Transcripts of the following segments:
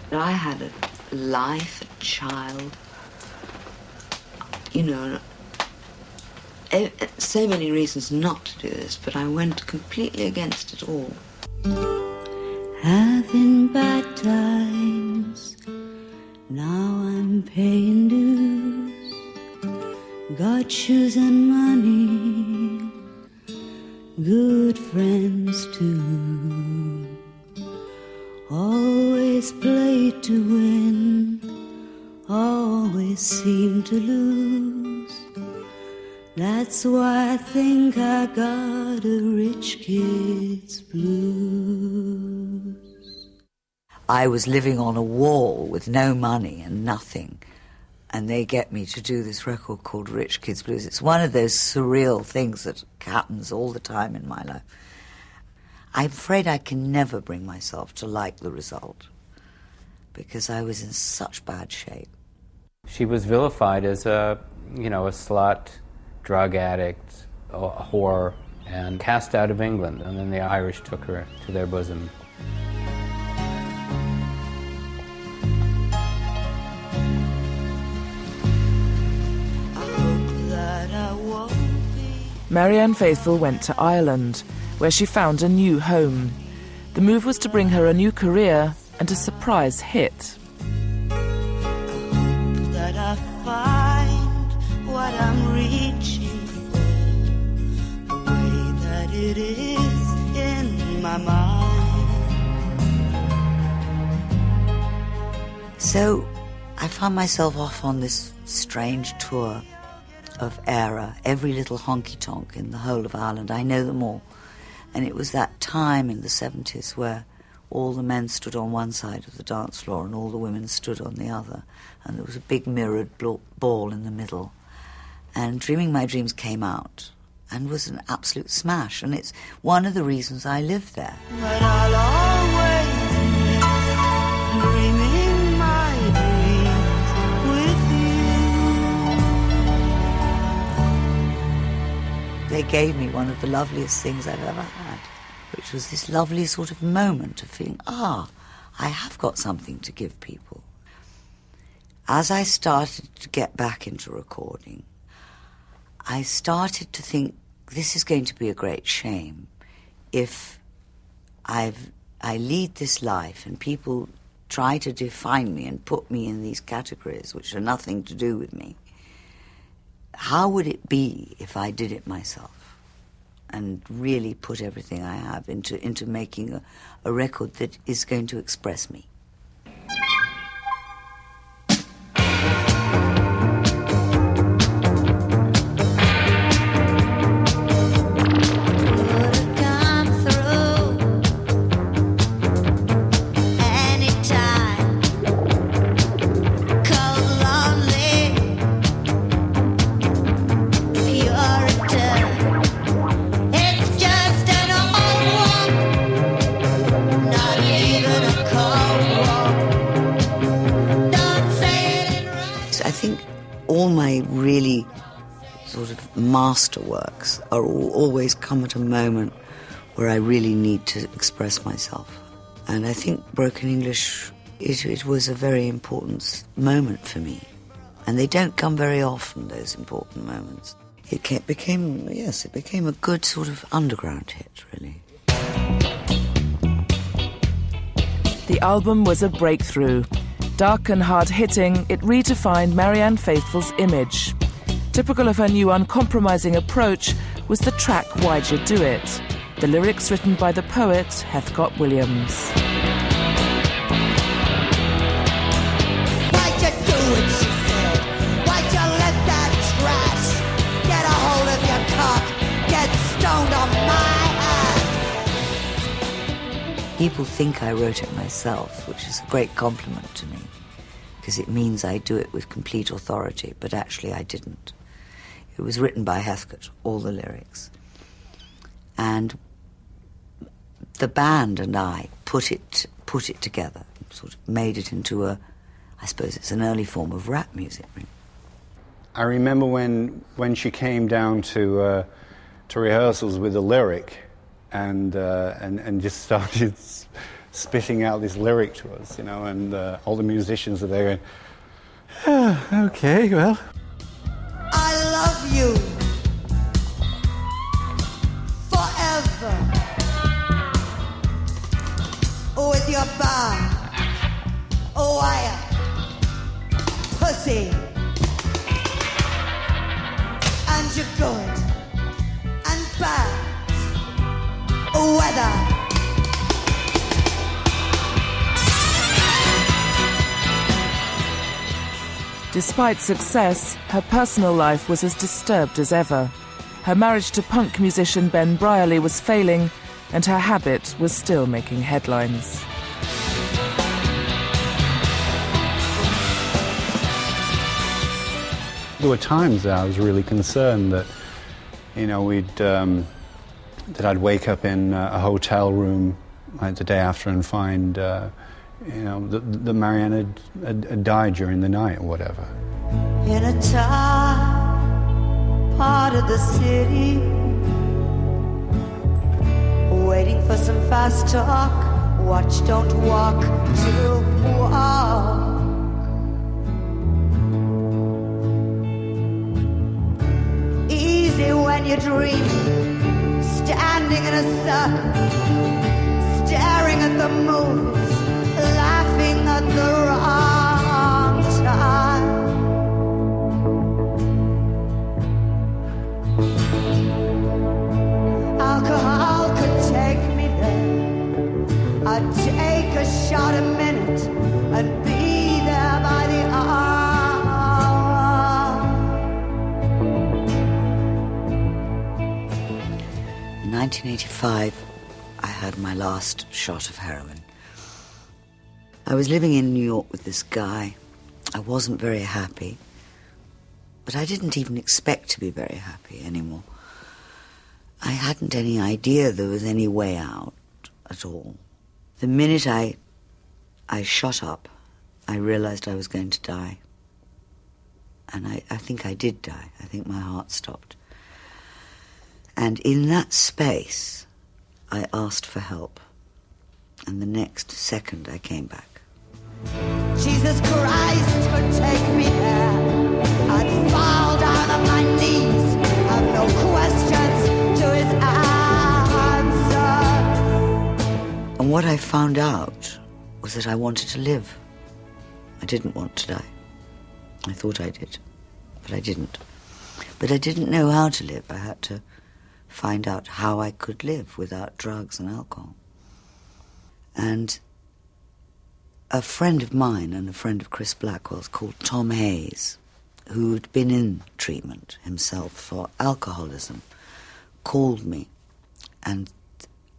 that I had a life, a child, you know, so many reasons not to do this, but I went completely against it all. Having bad times, now I'm paying dues, got shoes and money, good friends too, always play to win, always seem to lose. That's why I think I got a rich kid's blues. I was living on a wall with no money and nothing, and they get me to do this record called Rich Kids Blues. It's one of those surreal things that happens all the time in my life. I'm afraid I can never bring myself to like the result, because I was in such bad shape. She was vilified as a slut, drug addict, a whore, and cast out of England. And then the Irish took her to their bosom. Marianne Faithfull went to Ireland, where she found a new home. The move was to bring her a new career and a surprise hit. That I find what I'm reaching for, the way that it is in my mind. So I found myself off on this strange tour of Era, every little honky-tonk in the whole of Ireland. I know them all. And it was that time in the 70s where all the men stood on one side of the dance floor and all the women stood on the other. And there was a big mirrored ball in the middle. And Dreaming My Dreams came out and was an absolute smash. And it's one of the reasons I live there. But I'll always miss dreaming my dreams with you. They gave me one of the loveliest things I've ever had, which was this lovely sort of moment of feeling, I have got something to give people. As I started to get back into recording, I started to think, this is going to be a great shame if I lead this life and people try to define me and put me in these categories which are nothing to do with me. How would it be if I did it myself and really put everything I have into making a record that is going to express me? All my really sort of masterworks are always come at a moment where I really need to express myself. And I think Broken English, it was a very important moment for me. And they don't come very often, those important moments. It became a good sort of underground hit, really. The album was a breakthrough. Dark and hard-hitting, it redefined Marianne Faithfull's image. Typical of her new uncompromising approach was the track Why'd You Do It? The lyrics written by the poet Heathcote Williams. Why'd you do it, she said? Why'd you let that trash get a hold of your cock, get stoned on my ass? People think I wrote it myself, which is a great compliment to me, because it means I do it with complete authority, but actually I didn't. It was written by Heathcote, all the lyrics. And the band and I put it together, sort of made it into I suppose it's an early form of rap music. I remember when she came down to rehearsals with a lyric and just started spitting out this lyric to us, and all the musicians are there going, okay, well. I love you forever with your bar, wire, pussy, and your good and bad weather. Despite success, her personal life was as disturbed as ever. Her marriage to punk musician Ben Brierley was failing, and her habit was still making headlines. There were times that I was really concerned that, that I'd wake up in a hotel room the day after and find, that Marianne had died during the night or whatever. In a tough part of the city, waiting for some fast talk, watch, don't walk, to walk. Easy when you dream, standing in a circle, staring at the movies, laughing at the wrong time. Alcohol could take me there. I'd take a shot a minute and be there by the hour. In 1985, I had my last shot of heroin. I was living in New York with this guy. I wasn't very happy, but I didn't even expect to be very happy anymore. I hadn't any idea there was any way out at all. The minute I shot up, I realized I was going to die. And I think I did die. I think my heart stopped. And in that space, I asked for help. And the next second, I came back. Jesus Christ could take me there. I'd fall down on my knees, have no questions to his answers. And what I found out was that I wanted to live. I didn't want to die. I thought I did, but I didn't. But I didn't know how to live. I had to find out how I could live without drugs and alcohol. And a friend of mine and a friend of Chris Blackwell's called Tom Hayes, who'd been in treatment himself for alcoholism, called me, and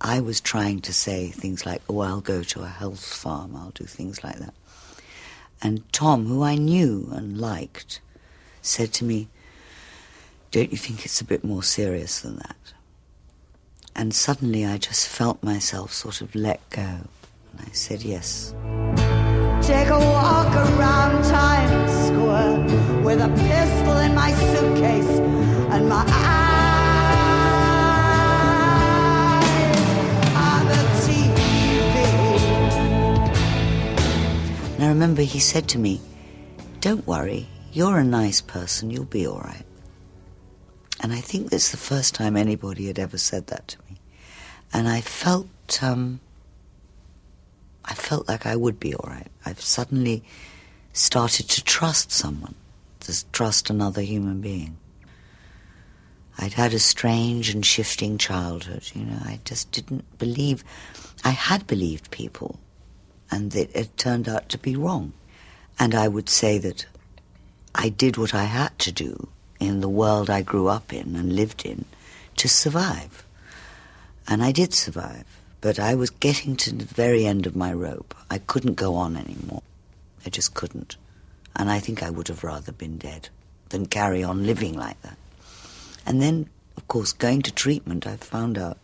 I was trying to say things like, oh, I'll go to a health farm, I'll do things like that. And Tom, who I knew and liked, said to me, don't you think it's a bit more serious than that? And suddenly I just felt myself sort of let go. And I said yes. Take a walk around Times Square with a pistol in my suitcase and my eyes on the TV. And I remember he said to me, don't worry, you're a nice person, you'll be all right. And I think that's the first time anybody had ever said that to me. And I felt like I would be all right. I've suddenly started to trust someone, to trust another human being. I'd had a strange and shifting childhood, I just didn't believe. I had believed people, and it turned out to be wrong. And I would say that I did what I had to do in the world I grew up in and lived in to survive. And I did survive, but I was getting to the very end of my rope. I couldn't go on anymore. I just couldn't. And I think I would have rather been dead than carry on living like that. And then, of course, going to treatment, I found out